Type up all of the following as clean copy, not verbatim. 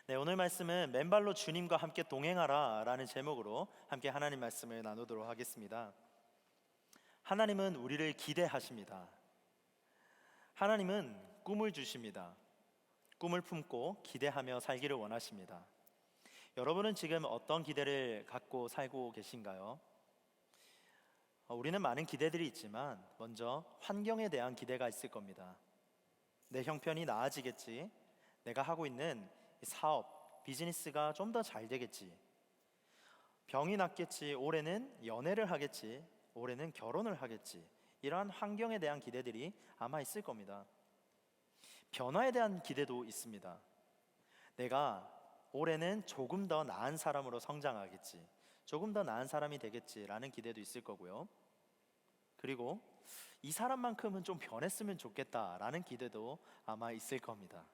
네, 오늘 말씀은 맨발로 주님과 함께 동행하라 라는 제목으로 함께 하나님 말씀을 나누도록 하겠습니다. 하나님은 우리를 기대하십니다. 하나님은 꿈을 주십니다. 꿈을 품고 기대하며 살기를 원하십니다. 여러분은 지금 어떤 기대를 갖고 살고 계신가요? 우리는 많은 기대들이 있지만 먼저 환경에 대한 기대가 있을 겁니다. 내 형편이 나아지겠지. 내가 하고 있는 사업, 비즈니스가 좀 더 잘 되겠지. 병이 낫겠지. 올해는 연애를 하겠지. 올해는 결혼을 하겠지. 이러한 환경에 대한 기대들이 아마 있을 겁니다. 변화에 대한 기대도 있습니다. 내가 올해는 조금 더 나은 사람으로 성장하겠지. 조금 더 나은 사람이 되겠지라는 기대도 있을 거고요. 그리고 이 사람만큼은 좀 변했으면 좋겠다라는 기대도 아마 있을 겁니다.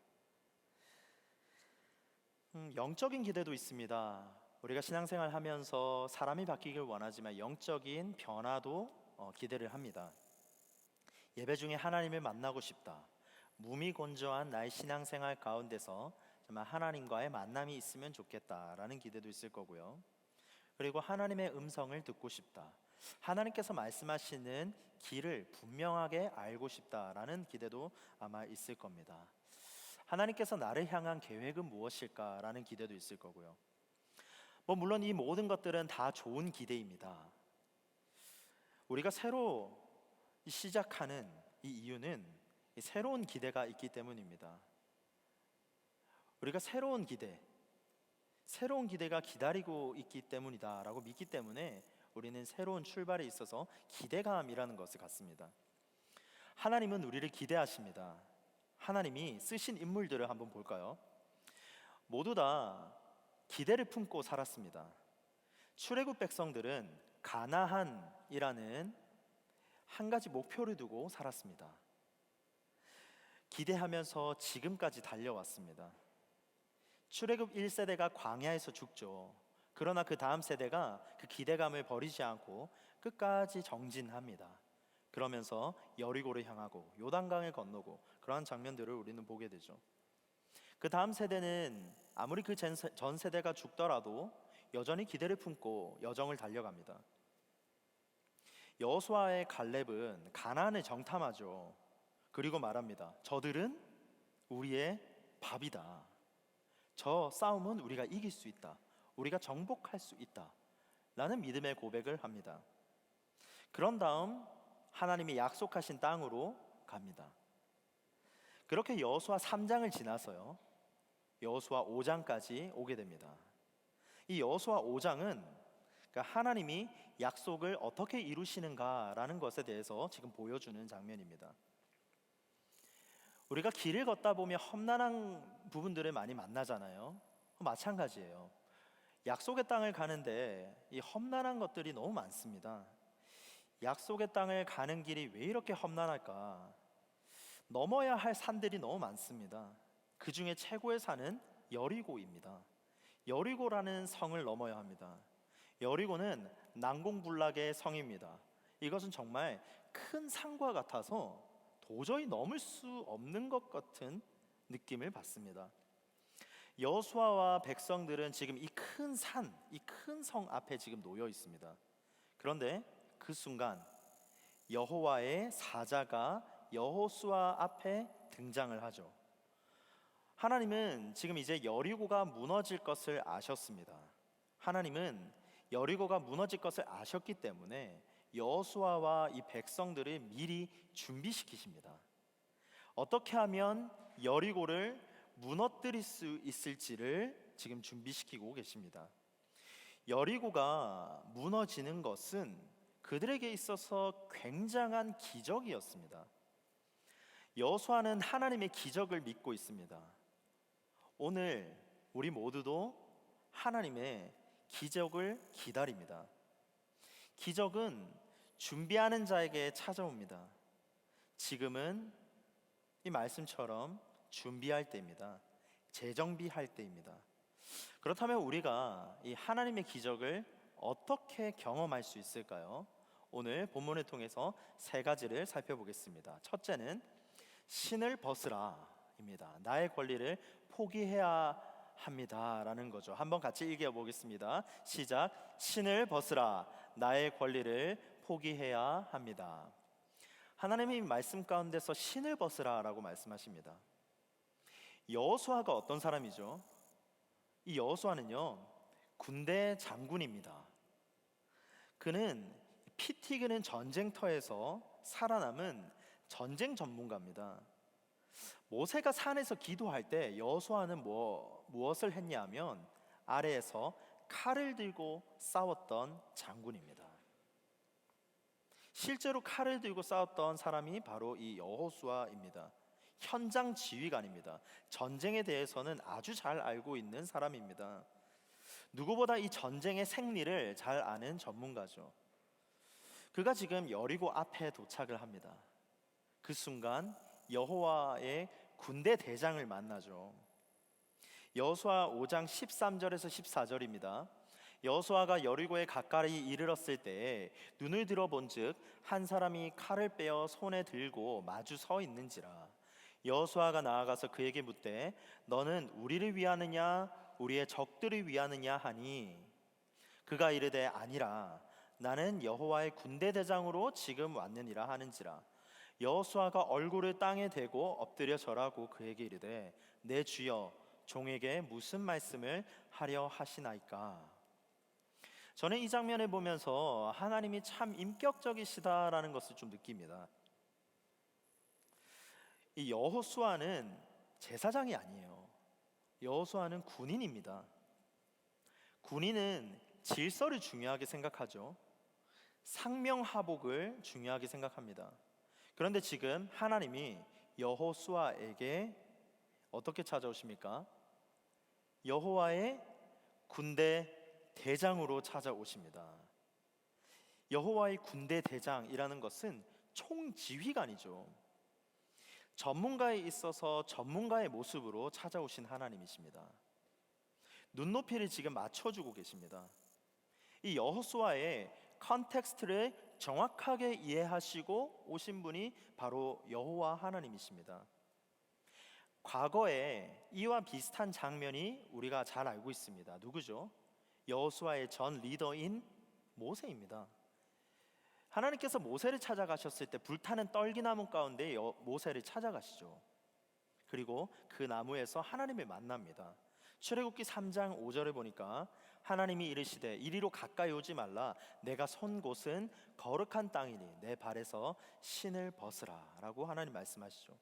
영적인 기대도 있습니다. 우리가 신앙생활 하면서 사람이 바뀌길 원하지만 영적인 변화도 기대를 합니다. 예배 중에 하나님을 만나고 싶다. 무미건조한 나의 신앙생활 가운데서 정말 하나님과의 만남이 있으면 좋겠다라는 기대도 있을 거고요. 그리고 하나님의 음성을 듣고 싶다. 하나님께서 말씀하시는 길을 분명하게 알고 싶다라는 기대도 아마 있을 겁니다. 하나님께서 나를 향한 계획은 무엇일까라는 기대도 있을 거고요. 물론 이 모든 것들은 다 좋은 기대입니다. 우리가 새로 시작하는 이 이유는 새로운 기대가 있기 때문입니다. 우리가 새로운 기대가 기다리고 있기 때문이다라고 믿기 때문에 우리는 새로운 출발에 있어서 기대감이라는 것을 갖습니다. 하나님은 우리를 기대하십니다. 하나님이 쓰신 인물들을 한번 볼까요? 모두 다 기대를 품고 살았습니다. 출애굽 백성들은 가나안이라는 한 가지 목표를 두고 살았습니다. 기대하면서 지금까지 달려왔습니다. 출애굽 1세대가 광야에서 죽죠. 그러나 그 다음 세대가 그 기대감을 버리지 않고 끝까지 정진합니다. 그러면서 여리고를 향하고 요단강을 건너고 그러한 장면들을 우리는 보게 되죠. 그 다음 세대는 아무리 그 전 세대가 죽더라도 여전히 기대를 품고 여정을 달려갑니다. 여호수아의 갈렙은 가나안을 정탐하죠. 그리고 말합니다. 저들은 우리의 밥이다. 저 싸움은 우리가 이길 수 있다. 우리가 정복할 수 있다. 라는 믿음의 고백을 합니다. 그런 다음 하나님이 약속하신 땅으로 갑니다. 그렇게 여호수아 3장을 지나서요, 여호수아 5장까지 오게 됩니다. 이 여호수아 5장은 하나님이 약속을 어떻게 이루시는가라는 것에 대해서 지금 보여주는 장면입니다. 우리가 길을 걷다 보면 험난한 부분들을 많이 만나잖아요. 마찬가지예요. 약속의 땅을 가는데 이 험난한 것들이 너무 많습니다. 약속의 땅을 가는 길이 왜 이렇게 험난할까? 넘어야 할 산들이 너무 많습니다. 그 중에 최고의 산은 여리고입니다. 여리고라는 성을 넘어야 합니다. 여리고는 난공불락의 성입니다. 이것은 정말 큰 산과 같아서 도저히 넘을 수 없는 것 같은 느낌을 받습니다. 여호수아와 백성들은 지금 이 큰 산, 이 큰 성 앞에 지금 놓여 있습니다. 그런데 그 순간 여호와의 사자가 여호수아 앞에 등장을 하죠. 하나님은 지금 이제 여리고가 무너질 것을 아셨습니다. 하나님은 여리고가 무너질 것을 아셨기 때문에 여호수아와 이 백성들을 미리 준비시키십니다. 어떻게 하면 여리고를 무너뜨릴 수 있을지를 지금 준비시키고 계십니다. 여리고가 무너지는 것은 그들에게 있어서 굉장한 기적이었습니다. 여호수아는 하나님의 기적을 믿고 있습니다. 오늘 우리 모두도 하나님의 기적을 기다립니다. 기적은 준비하는 자에게 찾아옵니다. 지금은 이 말씀처럼 준비할 때입니다. 재정비할 때입니다. 그렇다면 우리가 이 하나님의 기적을 어떻게 경험할 수 있을까요? 오늘 본문을 통해서 세 가지를 살펴보겠습니다. 첫째는 신을 벗으라 입니다. 나의 권리를 포기해야 합니다라는 거죠. 한번 같이 읽어 보겠습니다. 시작. 신을 벗으라. 나의 권리를 포기해야 합니다. 하나님이 말씀 가운데서 신을 벗으라라고 말씀하십니다. 여호수아가 어떤 사람이죠? 이 여호수아는요, 군대 장군입니다. 그는 피 튀기는 전쟁터에서 살아남은 전쟁 전문가입니다. 모세가 산에서 기도할 때 여호수아는 무엇을 했냐면 아래에서 칼을 들고 싸웠던 장군입니다. 실제로 칼을 들고 싸웠던 사람이 바로 이 여호수아입니다. 현장 지휘관입니다. 전쟁에 대해서는 아주 잘 알고 있는 사람입니다. 누구보다 이 전쟁의 생리를 잘 아는 전문가죠. 그가 지금 여리고 앞에 도착을 합니다. 그 순간 여호와의 군대 대장을 만나죠. 여호수아 5장 13절에서 14절입니다. 여호수아가 여리고에 가까이 이르렀을 때에 눈을 들어본즉 한 사람이 칼을 빼어 손에 들고 마주 서 있는지라. 여호수아가 나아가서 그에게 묻되 너는 우리를 위하느냐 우리의 적들을 위하느냐 하니 그가 이르되 아니라 나는 여호와의 군대 대장으로 지금 왔느니라 하는지라. 여호수아가 얼굴을 땅에 대고 엎드려 절하고 그에게 이르되 내 주여 종에게 무슨 말씀을 하려 하시나이까. 저는 이 장면을 보면서 하나님이 참 인격적이시다라는 것을 좀 느낍니다. 이 여호수아는 제사장이 아니에요. 여호수아는 군인입니다. 군인은 질서를 중요하게 생각하죠. 상명하복을 중요하게 생각합니다. 그런데 지금 하나님이 여호수아에게 어떻게 찾아오십니까? 여호와의 군대 대장으로 찾아오십니다. 여호와의 군대 대장이라는 것은 총지휘관이죠. 전문가에 있어서 전문가의 모습으로 찾아오신 하나님이십니다. 눈높이를 지금 맞춰주고 계십니다. 이 여호수아의 컨텍스트를 정확하게 이해하시고 오신 분이 바로 여호와 하나님이십니다. 과거에 이와 비슷한 장면이 우리가 잘 알고 있습니다. 누구죠? 여호수아의 전 리더인 모세입니다. 하나님께서 모세를 찾아가셨을 때 불타는 떨기나무 가운데 모세를 찾아가시죠. 그리고 그 나무에서 하나님을 만납니다. 출애굽기 3장 5절에 보니까 하나님이 이르시되 이리로 가까이 오지 말라 내가 선 곳은 거룩한 땅이니 내 발에서 신을 벗으라 라고 하나님 말씀하시죠.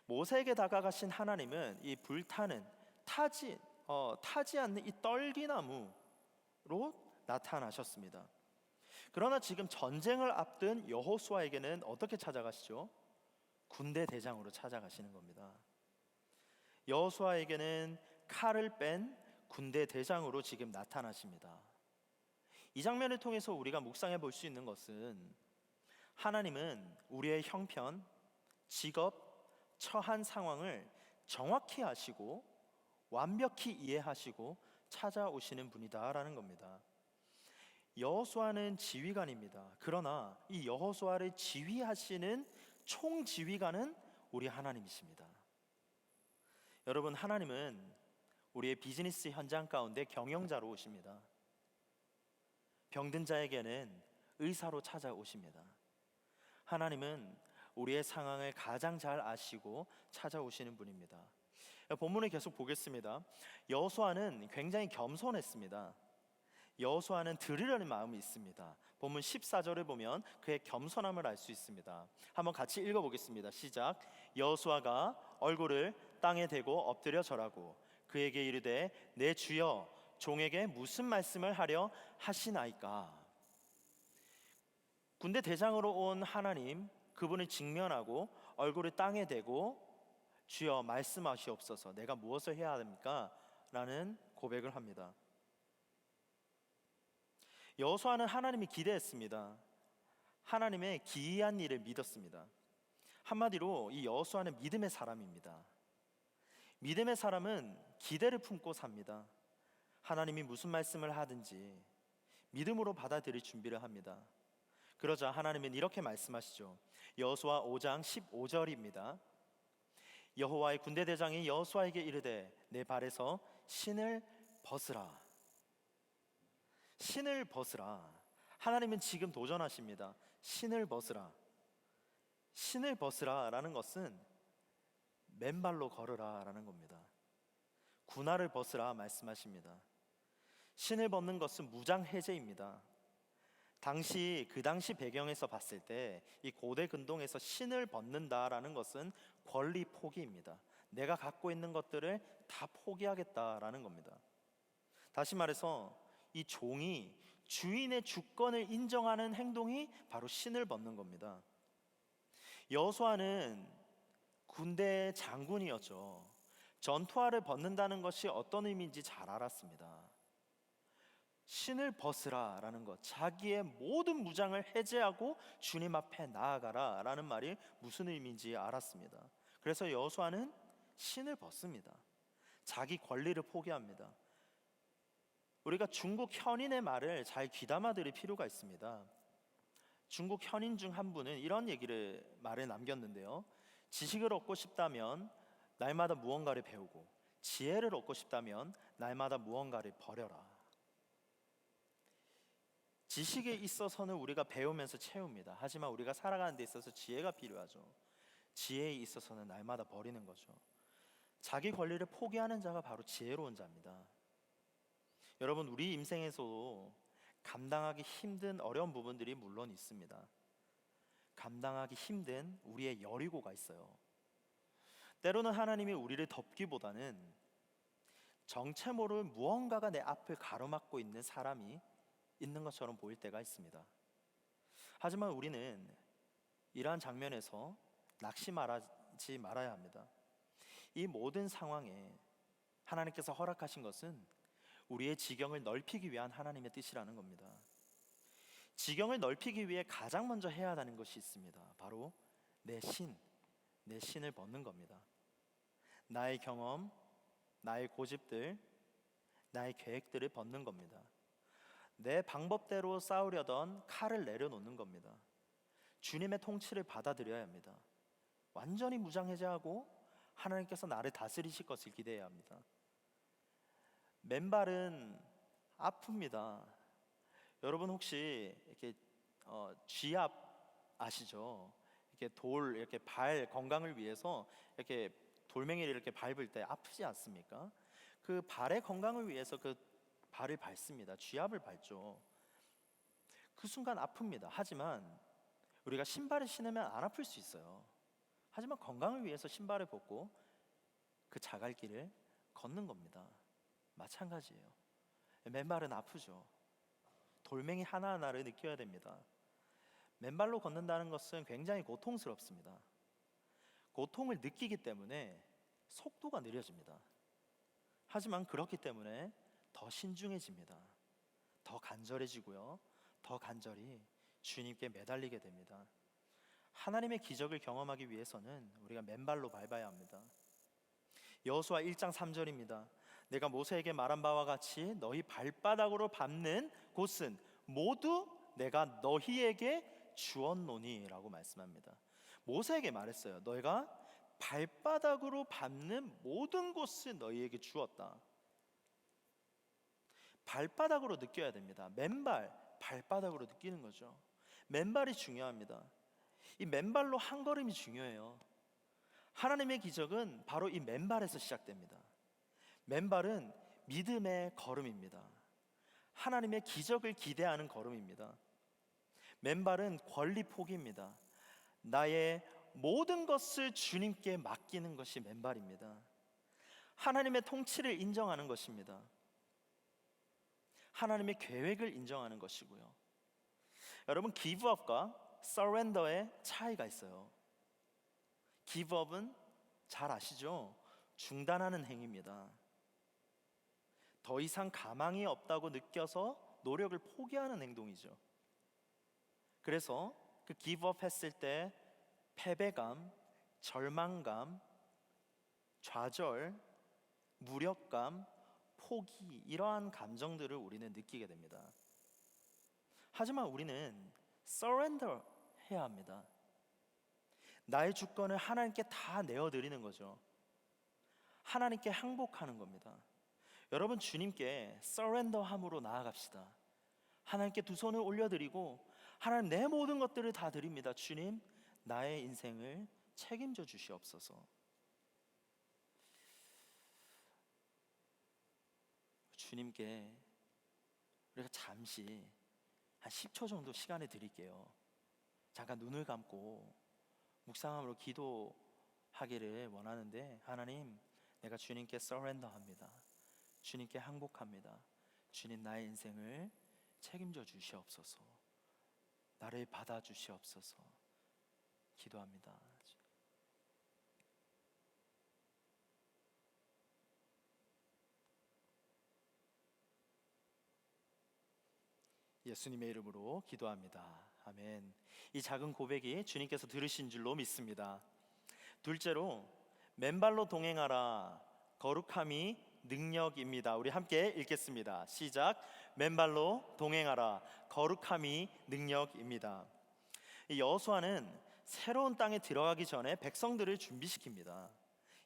모세에게 다가가신 하나님은 이 불타는 타지 않는 이 떨기나무로 나타나셨습니다. 그러나 지금 전쟁을 앞둔 여호수아에게는 어떻게 찾아가시죠? 군대 대장으로 찾아가시는 겁니다. 여호수아에게는 칼을 뺀 군대 대장으로 지금 나타나십니다. 이 장면을 통해서 우리가 묵상해 볼 수 있는 것은 하나님은 우리의 형편, 직업, 처한 상황을 정확히 아시고 완벽히 이해하시고 찾아오시는 분이다라는 겁니다. 여호수아는 지휘관입니다. 그러나 이 여호수아를 지휘하시는 총지휘관은 우리 하나님이십니다. 여러분, 하나님은 우리의 비즈니스 현장 가운데 경영자로 오십니다. 병든 자에게는 의사로 찾아오십니다. 하나님은 우리의 상황을 가장 잘 아시고 찾아오시는 분입니다. 본문을 계속 보겠습니다. 여호수아는 굉장히 겸손했습니다. 여호수아는 들으려는 마음이 있습니다. 본문 14절을 보면 그의 겸손함을 알 수 있습니다. 한번 같이 읽어보겠습니다. 시작. 여호수아가 얼굴을 땅에 대고 엎드려 절하고 그에게 이르되 내 주여 종에게 무슨 말씀을 하려 하시나이까. 군대 대장으로 온 하나님, 그분을 직면하고 얼굴을 땅에 대고 주여 말씀하시옵소서, 내가 무엇을 해야 합니까? 라는 고백을 합니다. 여호수아는 하나님이 기대했습니다. 하나님의 기이한 일을 믿었습니다. 한마디로 이 여호수아는 믿음의 사람입니다. 믿음의 사람은 기대를 품고 삽니다. 하나님이 무슨 말씀을 하든지 믿음으로 받아들일 준비를 합니다. 그러자 하나님은 이렇게 말씀하시죠. 여호수아 5장 15절입니다. 여호와의 군대 대장이 여호수아에게 이르되 내 발에서 신을 벗으라. 신을 벗으라. 하나님은 지금 도전하십니다. 신을 벗으라. 신을 벗으라라는 것은 맨발로 걸으라라는 겁니다. 군화를 벗으라 말씀하십니다. 신을 벗는 것은 무장 해제입니다. 그 당시 배경에서 봤을 때 이 고대 근동에서 신을 벗는다라는 것은 권리 포기입니다. 내가 갖고 있는 것들을 다 포기하겠다라는 겁니다. 다시 말해서 이 종이 주인의 주권을 인정하는 행동이 바로 신을 벗는 겁니다. 여호수아는 군대 장군이었죠. 전투화를 벗는다는 것이 어떤 의미인지 잘 알았습니다. 신을 벗으라라는 것, 자기의 모든 무장을 해제하고 주님 앞에 나아가라 라는 말이 무슨 의미인지 알았습니다. 그래서 여호수아는 신을 벗습니다. 자기 권리를 포기합니다. 우리가 중국 현인의 말을 잘 귀담아 들을 필요가 있습니다. 중국 현인 중 한 분은 이런 말을 남겼는데요. 지식을 얻고 싶다면 날마다 무언가를 배우고, 지혜를 얻고 싶다면 날마다 무언가를 버려라. 지식에 있어서는 우리가 배우면서 채웁니다. 하지만 우리가 살아가는 데 있어서 지혜가 필요하죠. 지혜에 있어서는 날마다 버리는 거죠. 자기 권리를 포기하는 자가 바로 지혜로운 자입니다. 여러분, 우리 인생에서도 감당하기 힘든 어려운 부분들이 물론 있습니다. 감당하기 힘든 우리의 여리고가 있어요. 때로는 하나님이 우리를 덮기보다는 정체 모를 무언가가 내 앞을 가로막고 있는 사람이 있는 것처럼 보일 때가 있습니다. 하지만 우리는 이러한 장면에서 낙심하지 말아야 합니다. 이 모든 상황에 하나님께서 허락하신 것은 우리의 지경을 넓히기 위한 하나님의 뜻이라는 겁니다. 지경을 넓히기 위해 가장 먼저 해야 하는 것이 있습니다. 바로 내 신을 벗는 겁니다. 나의 경험, 나의 고집들, 나의 계획들을 벗는 겁니다. 내 방법대로 싸우려던 칼을 내려놓는 겁니다. 주님의 통치를 받아들여야 합니다. 완전히 무장해제하고 하나님께서 나를 다스리실 것을 기대해야 합니다. 맨발은 아픕니다. 여러분 혹시 이렇게 쥐압 아시죠? 이렇게 발 건강을 위해서 이렇게 돌멩이를 이렇게 밟을 때 아프지 않습니까? 그 발의 건강을 위해서 그 발을 밟습니다. 쥐압을 밟죠. 그 순간 아픕니다. 하지만 우리가 신발을 신으면 안 아플 수 있어요. 하지만 건강을 위해서 신발을 벗고 그 자갈길을 걷는 겁니다. 마찬가지예요. 맨발은 아프죠. 돌멩이 하나하나를 느껴야 됩니다. 맨발로 걷는다는 것은 굉장히 고통스럽습니다. 고통을 느끼기 때문에 속도가 느려집니다. 하지만 그렇기 때문에 더 신중해집니다. 더 간절해지고요. 더 간절히 주님께 매달리게 됩니다. 하나님의 기적을 경험하기 위해서는 우리가 맨발로 밟아야 합니다. 여호수아 1장 3절입니다. 내가 모세에게 말한 바와 같이 너희 발바닥으로 밟는 곳은 모두 내가 너희에게 주었노니 라고 말씀합니다. 모세에게 말했어요. 너희가 발바닥으로 밟는 모든 곳을 너희에게 주었다. 발바닥으로 느껴야 됩니다. 맨발, 발바닥으로 느끼는 거죠. 맨발이 중요합니다. 이 맨발로 한 걸음이 중요해요. 하나님의 기적은 바로 이 맨발에서 시작됩니다. 맨발은 믿음의 걸음입니다. 하나님의 기적을 기대하는 걸음입니다. 맨발은 권리 포기입니다. 나의 모든 것을 주님께 맡기는 것이 맨발입니다. 하나님의 통치를 인정하는 것입니다. 하나님의 계획을 인정하는 것이고요. 여러분, 기브업과 서렌더의 차이가 있어요. 기브업은 잘 아시죠? 중단하는 행위입니다. 더 이상 가망이 없다고 느껴서 노력을 포기하는 행동이죠. 그래서 그 기브업 했을 때 패배감, 절망감, 좌절, 무력감, 포기, 이러한 감정들을 우리는 느끼게 됩니다. 하지만 우리는 surrender 해야 합니다. 나의 주권을 하나님께 다 내어드리는 거죠. 하나님께 항복하는 겁니다. 여러분, 주님께 서렌더함으로 나아갑시다. 하나님께 두 손을 올려드리고, 하나님, 내 모든 것들을 다 드립니다. 주님, 나의 인생을 책임져 주시옵소서. 주님께 우리가 잠시 한 10초 정도 시간을 드릴게요. 잠깐 눈을 감고 묵상함으로 기도하기를 원하는데, 하나님, 내가 주님께 서렌더합니다. 주님께 항복합니다. 주님, 나의 인생을 책임져 주시옵소서. 나를 받아 주시옵소서. 기도합니다. 예수님의 이름으로 기도합니다. 아멘. 이 작은 고백이 주님께서 들으신 줄로 믿습니다. 둘째로, 맨발로 동행하라, 거룩함이 능력입니다. 우리 함께 읽겠습니다. 시작. 맨발로 동행하라, 거룩함이 능력입니다. 이 여호수아는 새로운 땅에 들어가기 전에 백성들을 준비시킵니다.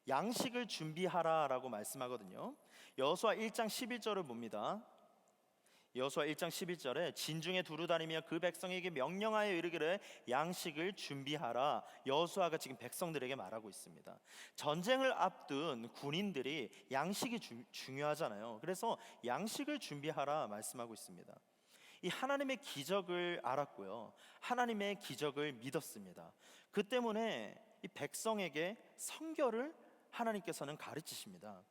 양식을 준비하라라고 말씀하거든요. 여호수아 1장 11절을 봅니다. 여호수아 1장 11절에 진중에 두루 다니며 그 백성에게 명령하여 이르기를 양식을 준비하라. 여호수아가 지금 백성들에게 말하고 있습니다. 전쟁을 앞둔 군인들이 양식이 중요하잖아요. 그래서 양식을 준비하라 말씀하고 있습니다. 이 하나님의 기적을 알았고요, 하나님의 기적을 믿었습니다. 그 때문에 이 백성에게 성결을 하나님께서는 가르치십니다.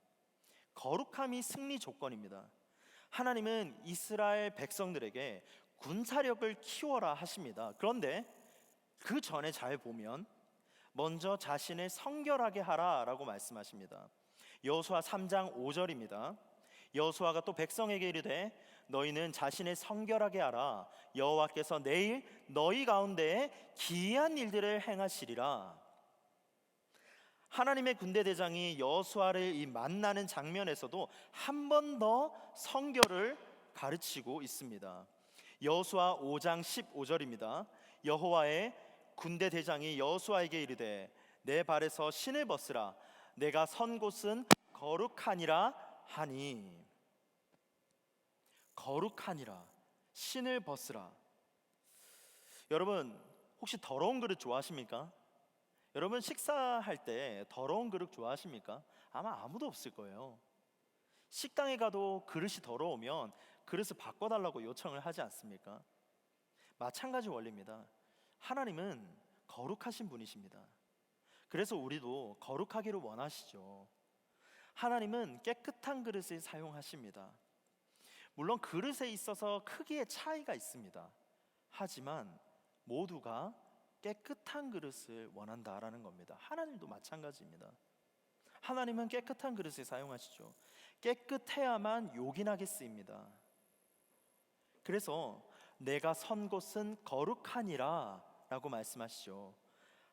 거룩함이 승리 조건입니다. 하나님은 이스라엘 백성들에게 군사력을 키워라 하십니다. 그런데 그 전에 잘 보면 먼저 자신을 성결하게 하라라고 말씀하십니다. 여호수아 3장 5절입니다. 여호수아가 또 백성에게 이르되 너희는 자신을 성결하게 하라. 여호와께서 내일 너희 가운데에 기이한 일들을 행하시리라. 하나님의 군대 대장이 여호수아를 이 만나는 장면에서도 한 번 더 성결을 가르치고 있습니다. 여호수아 5장 15절입니다. 여호와의 군대 대장이 여호수아에게 이르되 내 발에서 신을 벗으라. 내가 선 곳은 거룩하니라 하니. 거룩하니라, 신을 벗으라. 여러분, 혹시 더러운 그릇 좋아하십니까? 여러분, 식사할 때 더러운 그릇 좋아하십니까? 아마 아무도 없을 거예요. 식당에 가도 그릇이 더러우면 그릇을 바꿔달라고 요청을 하지 않습니까? 마찬가지 원리입니다. 하나님은 거룩하신 분이십니다. 그래서 우리도 거룩하기를 원하시죠. 하나님은 깨끗한 그릇을 사용하십니다. 물론 그릇에 있어서 크기의 차이가 있습니다. 하지만 모두가 깨끗한 그릇을 원한다라는 겁니다. 하나님도 마찬가지입니다. 하나님은 깨끗한 그릇을 사용하시죠. 깨끗해야만 요긴하게 쓰입니다. 그래서 내가 선 곳은 거룩하니라 라고 말씀하시죠.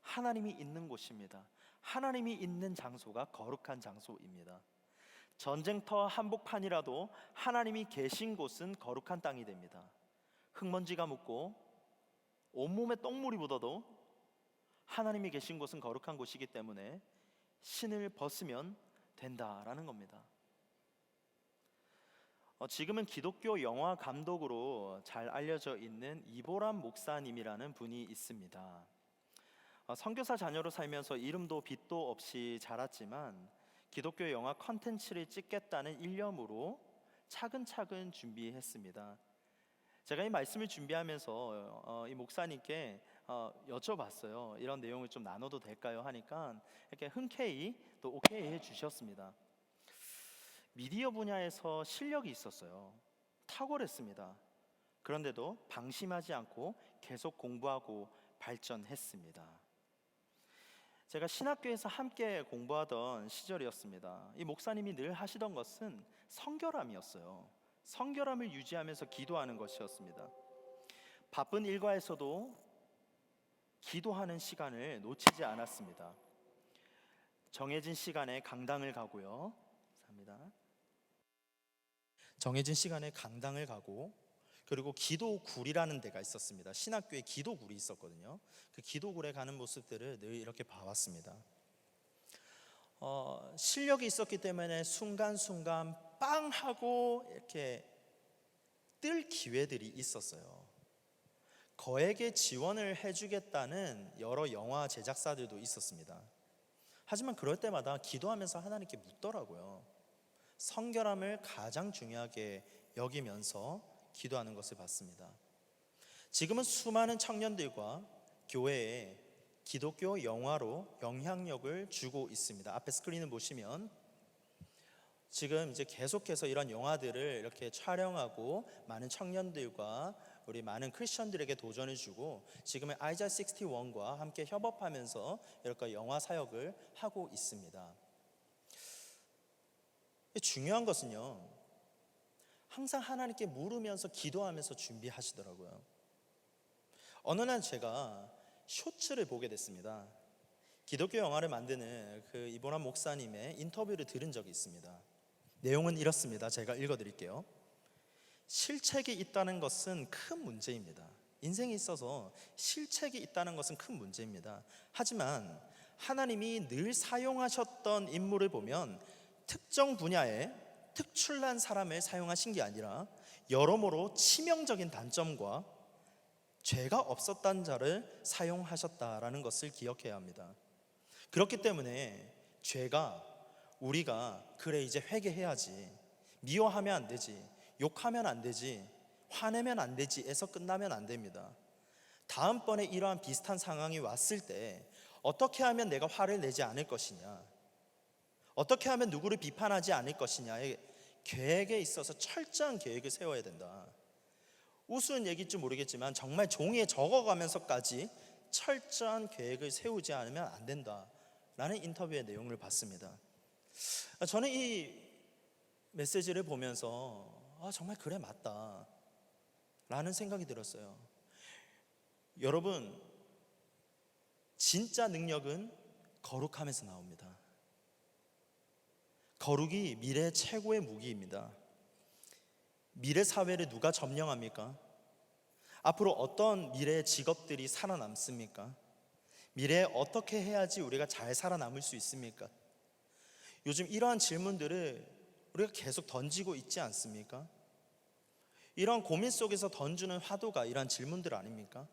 하나님이 있는 곳입니다. 하나님이 있는 장소가 거룩한 장소입니다. 전쟁터 한복판이라도 하나님이 계신 곳은 거룩한 땅이 됩니다. 흙먼지가 묻고 온몸에 똥물이 묻어도 하나님이 계신 곳은 거룩한 곳이기 때문에 신을 벗으면 된다라는 겁니다. 지금은 기독교 영화 감독으로 잘 알려져 있는 이보람 목사님이라는 분이 있습니다. 선교사 자녀로 살면서 이름도 빚도 없이 자랐지만 기독교 영화 컨텐츠를 찍겠다는 일념으로 차근차근 준비했습니다. 제가 이 말씀을 준비하면서 이 목사님께 여쭤봤어요. 이런 내용을 좀 나눠도 될까요? 하니까 이렇게 흔쾌히 또 오케이 해주셨습니다. 미디어 분야에서 실력이 있었어요. 탁월했습니다. 그런데도 방심하지 않고 계속 공부하고 발전했습니다. 제가 신학교에서 함께 공부하던 시절이었습니다. 이 목사님이 늘 하시던 것은 성결함이었어요. 성결함을 유지하면서 기도하는 것이었습니다. 바쁜 일과에서도 기도하는 시간을 놓치지 않았습니다. 정해진 시간에 강당을 가고요. 감사합니다. 정해진 시간에 강당을 가고, 그리고 기도굴이라는 데가 있었습니다. 신학교에 기도굴이 있었거든요. 그 기도굴에 가는 모습들을 늘 이렇게 봐왔습니다. 실력이 있었기 때문에 순간순간 빵 하고 이렇게 뜰 기회들이 있었어요. 거액의 지원을 해주겠다는 여러 영화 제작사들도 있었습니다. 하지만 그럴 때마다 기도하면서 하나님께 묻더라고요. 성결함을 가장 중요하게 여기면서 기도하는 것을 봤습니다. 지금은 수많은 청년들과 교회에 기독교 영화로 영향력을 주고 있습니다. 앞에 스크린을 보시면 지금 이제 계속해서 이런 영화들을 이렇게 촬영하고 많은 청년들과 우리 많은 크리스천들에게 도전을 주고 지금은 아이자 61과 함께 협업하면서 이렇게 영화 사역을 하고 있습니다. 중요한 것은요, 항상 하나님께 물으면서 기도하면서 준비하시더라고요. 어느 날 제가 쇼츠를 보게 됐습니다. 기독교 영화를 만드는 그 이보람 목사님의 인터뷰를 들은 적이 있습니다. 내용은 이렇습니다. 제가 읽어드릴게요. 실책이 있다는 것은 큰 문제입니다. 인생에 있어서 실책이 있다는 것은 큰 문제입니다. 하지만 하나님이 늘 사용하셨던 인물을 보면 특정 분야에 특출난 사람을 사용하신 게 아니라 여러모로 치명적인 단점과 죄가 없었던 자를 사용하셨다라는 것을 기억해야 합니다. 그렇기 때문에 죄가 우리가 그래 이제 회개해야지, 미워하면 안 되지, 욕하면 안 되지, 화내면 안 되지 에서 끝나면 안 됩니다. 다음번에 이러한 비슷한 상황이 왔을 때 어떻게 하면 내가 화를 내지 않을 것이냐, 어떻게 하면 누구를 비판하지 않을 것이냐의 계획에 있어서 철저한 계획을 세워야 된다. 우스운 얘기일지 모르겠지만 정말 종이에 적어가면서까지 철저한 계획을 세우지 않으면 안 된다라는 인터뷰의 내용을 봤습니다. 저는 이 메시지를 보면서 정말 그래 맞다 라는 생각이 들었어요. 여러분, 진짜 능력은 거룩함에서 나옵니다. 거룩이 미래의 최고의 무기입니다. 미래 사회를 누가 점령합니까? 앞으로 어떤 미래의 직업들이 살아남습니까? 미래에 어떻게 해야지 우리가 잘 살아남을 수 있습니까? 요즘 이러한 질문들을 우리가 계속 던지고 있지 않습니까? 이런 고민 속에서 던지는 화두가 이런 질문들 아닙니까?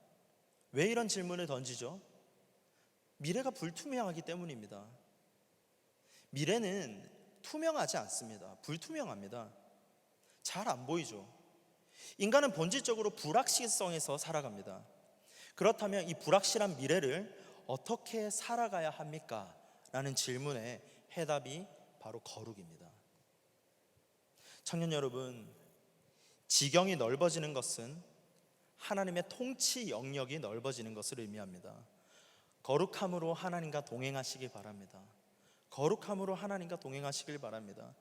왜 이런 질문을 던지죠? 미래가 불투명하기 때문입니다. 미래는 투명하지 않습니다. 불투명합니다. 잘 안 보이죠. 인간은 본질적으로 불확실성에서 살아갑니다. 그렇다면 이 불확실한 미래를 어떻게 살아가야 합니까? 라는 질문의 해답이 바로 거룩입니다. 청년 여러분, 지경이 넓어지는 것은 하나님의 통치 영역이 넓어지는 것을 의미합니다. 거룩함으로 하나님과 동행하시길 바랍니다. 거룩함으로 하나님과 동행하시길 바랍니다.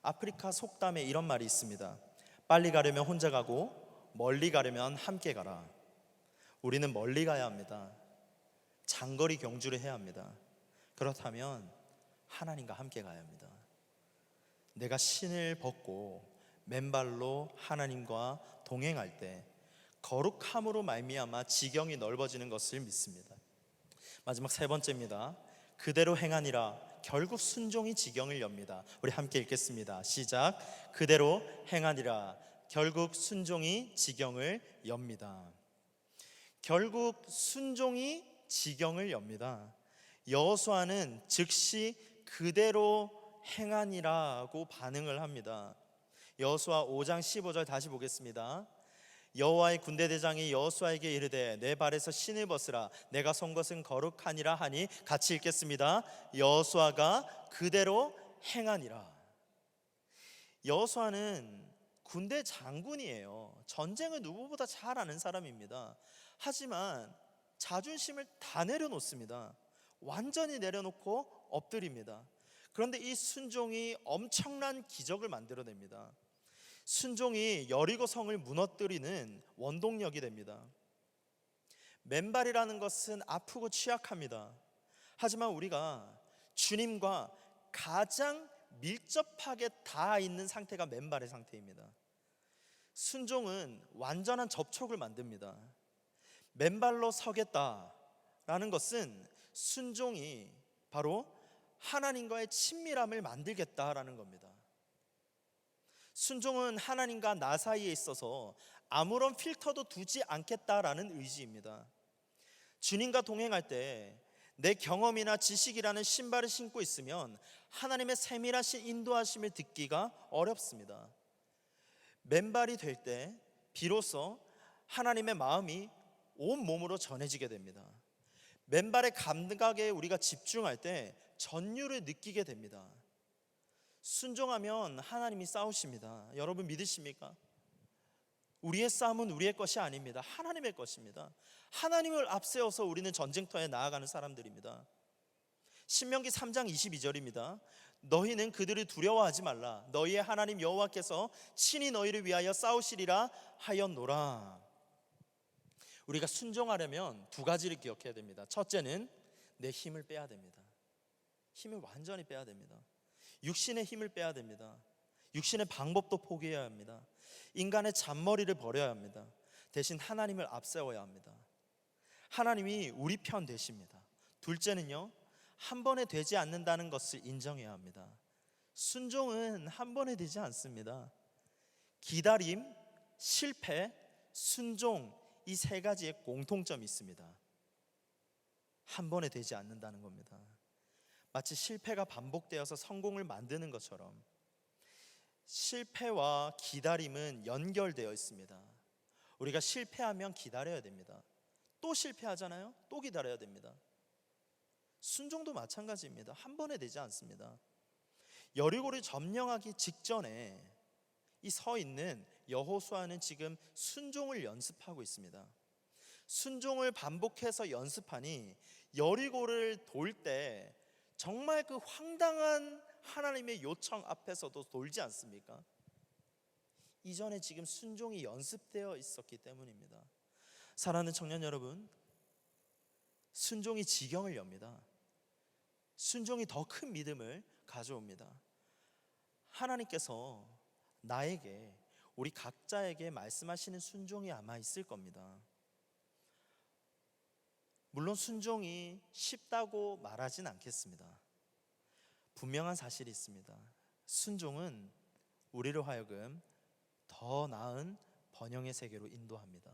아프리카 속담에 이런 말이 있습니다. 빨리 가려면 혼자 가고 멀리 가려면 함께 가라. 우리는 멀리 가야 합니다. 장거리 경주를 해야 합니다. 그렇다면 하나님과 함께 가야 합니다. 내가 신을 벗고 맨발로 하나님과 동행할 때 거룩함으로 말미암아 지경이 넓어지는 것을 믿습니다. 마지막 세 번째입니다. 그대로 행하니라 결국 순종이 지경을 엽니다. 우리 함께 읽겠습니다. 시작. 그대로 행하니라 결국 순종이 지경을 엽니다. 결국 순종이 지경을 엽니다. 여호수아는 즉시 그대로 행하니라고 반응을 합니다. 여호수아 5장 15절 다시 보겠습니다. 여호와의 군대 대장이 여호수아에게 이르되 내 발에서 신을 벗으라 내가 선 것은 거룩하니라 하니 같이 읽겠습니다. 여호수아가 그대로 행하니라. 여호수아는 군대 장군이에요. 전쟁을 누구보다 잘 아는 사람입니다. 하지만 자존심을 다 내려놓습니다. 완전히 내려놓고 엎드립니다. 그런데 이 순종이 엄청난 기적을 만들어냅니다. 순종이 여리고 성을 무너뜨리는 원동력이 됩니다. 맨발이라는 것은 아프고 취약합니다. 하지만 우리가 주님과 가장 밀접하게 닿아 있는 상태가 맨발의 상태입니다. 순종은 완전한 접촉을 만듭니다. 맨발로 서겠다라는 것은 순종이 바로 하나님과의 친밀함을 만들겠다라는 겁니다. 순종은 하나님과 나 사이에 있어서 아무런 필터도 두지 않겠다라는 의지입니다. 주님과 동행할 때 내 경험이나 지식이라는 신발을 신고 있으면 하나님의 세밀하신 인도하심을 듣기가 어렵습니다. 맨발이 될 때 비로소 하나님의 마음이 온 몸으로 전해지게 됩니다. 맨발의 감각에 우리가 집중할 때 전율을 느끼게 됩니다. 순종하면 하나님이 싸우십니다. 여러분 믿으십니까? 우리의 싸움은 우리의 것이 아닙니다. 하나님의 것입니다. 하나님을 앞세워서 우리는 전쟁터에 나아가는 사람들입니다. 신명기 3장 22절입니다. 너희는 그들을 두려워하지 말라. 너희의 하나님 여호와께서 친히 너희를 위하여 싸우시리라 하였노라. 우리가 순종하려면 두 가지를 기억해야 됩니다. 첫째는 내 힘을 빼야 됩니다. 힘을 완전히 빼야 됩니다. 육신의 힘을 빼야 됩니다. 육신의 방법도 포기해야 합니다. 인간의 잔머리를 버려야 합니다. 대신 하나님을 앞세워야 합니다. 하나님이 우리 편 되십니다. 둘째는요, 한 번에 되지 않는다는 것을 인정해야 합니다. 순종은 한 번에 되지 않습니다. 기다림, 실패, 순종, 이 세 가지의 공통점이 있습니다. 한 번에 되지 않는다는 겁니다. 마치 실패가 반복되어서 성공을 만드는 것처럼 실패와 기다림은 연결되어 있습니다. 우리가 실패하면 기다려야 됩니다. 또 실패하잖아요? 또 기다려야 됩니다. 순종도 마찬가지입니다. 한 번에 되지 않습니다. 여리고를 점령하기 직전에 이 서 있는 여호수아는 지금 순종을 연습하고 있습니다. 순종을 반복해서 연습하니 여리고를 돌 때 정말 그 황당한 하나님의 요청 앞에서도 돌지 않습니까? 이전에 지금 순종이 연습되어 있었기 때문입니다. 사랑하는 청년 여러분, 순종이 지경을 엽니다. 순종이 더 큰 믿음을 가져옵니다. 하나님께서 나에게, 우리 각자에게 말씀하시는 순종이 아마 있을 겁니다. 물론 순종이 쉽다고 말하진 않겠습니다. 분명한 사실이 있습니다. 순종은 우리를 하여금 더 나은 번영의 세계로 인도합니다.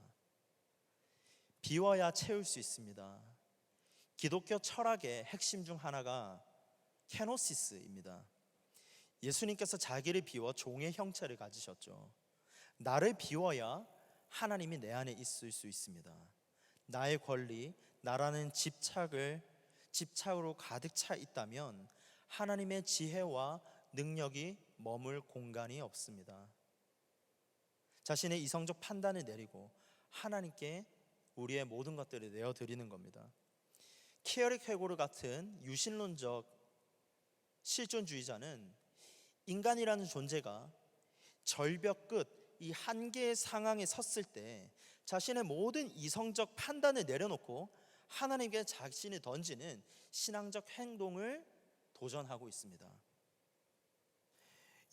비워야 채울 수 있습니다. 기독교 철학의 핵심 중 하나가 케노시스입니다. 예수님께서 자기를 비워 종의 형체를 가지셨죠. 나를 비워야 하나님이 내 안에 있을 수 있습니다. 나의 권리, 나라는 집착으로 가득 차 있다면 하나님의 지혜와 능력이 머물 공간이 없습니다. 자신의 이성적 판단을 내리고 하나님께 우리의 모든 것들을 내어드리는 겁니다. 키에르케고르 같은 유신론적 실존주의자는 인간이라는 존재가 절벽 끝, 이 한계의 상황에 섰을 때 자신의 모든 이성적 판단을 내려놓고 하나님께 자신이 던지는 신앙적 행동을 도전하고 있습니다.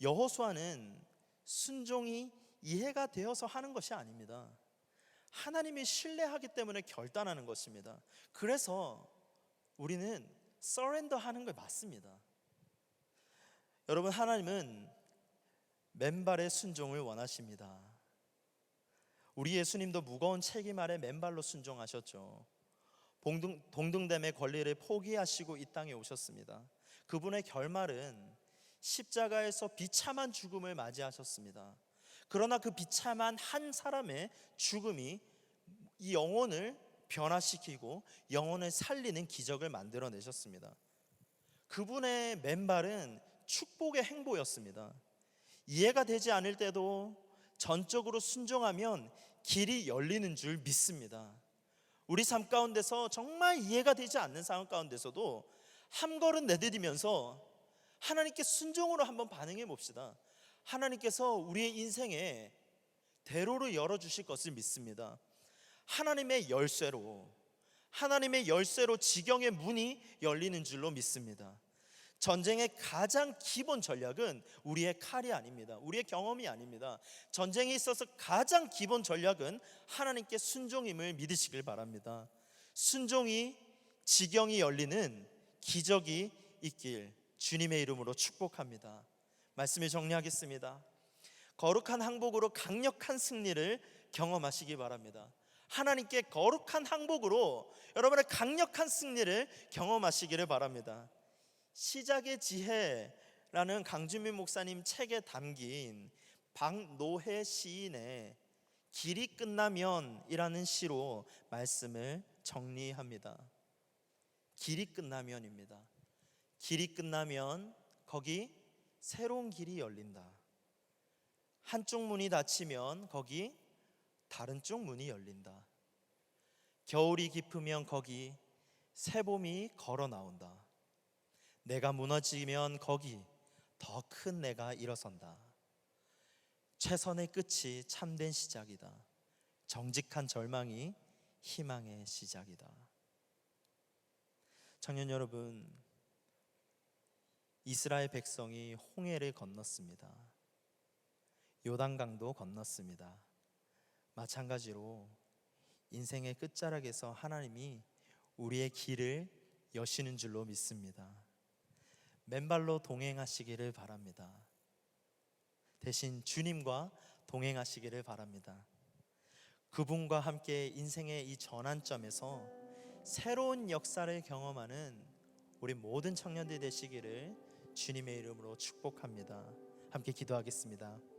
여호수아는 순종이 이해가 되어서 하는 것이 아닙니다. 하나님이 신뢰하기 때문에 결단하는 것입니다. 그래서 우리는 서렌더 하는 걸 맞습니다. 여러분, 하나님은 맨발의 순종을 원하십니다. 우리 예수님도 무거운 책임 아래 맨발로 순종하셨죠. 동등됨의 권리를 포기하시고 이 땅에 오셨습니다. 그분의 결말은 십자가에서 비참한 죽음을 맞이하셨습니다. 그러나 그 비참한 한 사람의 죽음이 이 영혼을 변화시키고 영혼을 살리는 기적을 만들어내셨습니다. 그분의 맨발은 축복의 행보였습니다. 이해가 되지 않을 때도 전적으로 순종하면 길이 열리는 줄 믿습니다. 우리 삶 가운데서 정말 이해가 되지 않는 상황 가운데서도 한 걸음 내디디면서 하나님께 순종으로 한번 반응해 봅시다. 하나님께서 우리의 인생에 대로를 열어주실 것을 믿습니다. 하나님의 열쇠로 지경의 문이 열리는 줄로 믿습니다. 전쟁의 가장 기본 전략은 우리의 칼이 아닙니다. 우리의 경험이 아닙니다. 전쟁에 있어서 가장 기본 전략은 하나님께 순종임을 믿으시길 바랍니다. 순종이 지경이 열리는 기적이 있길 주님의 이름으로 축복합니다. 말씀을 정리하겠습니다. 거룩한 항복으로 강력한 승리를 경험하시기 바랍니다. 하나님께 거룩한 항복으로 여러분의 강력한 승리를 경험하시기를 바랍니다. 시작의 지혜라는 강준민 목사님 책에 담긴 박노해 시인의 길이 끝나면이라는 시로 말씀을 정리합니다. 길이 끝나면입니다. 길이 끝나면 거기 새로운 길이 열린다. 한쪽 문이 닫히면 거기 다른 쪽 문이 열린다. 겨울이 깊으면 거기 새봄이 걸어 나온다. 내가 무너지면 거기 더 큰 내가 일어선다. 최선의 끝이 참된 시작이다. 정직한 절망이 희망의 시작이다. 청년 여러분, 이스라엘 백성이 홍해를 건넜습니다. 요단강도 건넜습니다. 마찬가지로 인생의 끝자락에서 하나님이 우리의 길을 여시는 줄로 믿습니다. 맨발로 동행하시기를 바랍니다. 대신 주님과 동행하시기를 바랍니다. 그분과 함께 인생의 이 전환점에서 새로운 역사를 경험하는 우리 모든 청년들 되시기를 주님의 이름으로 축복합니다. 함께 기도하겠습니다.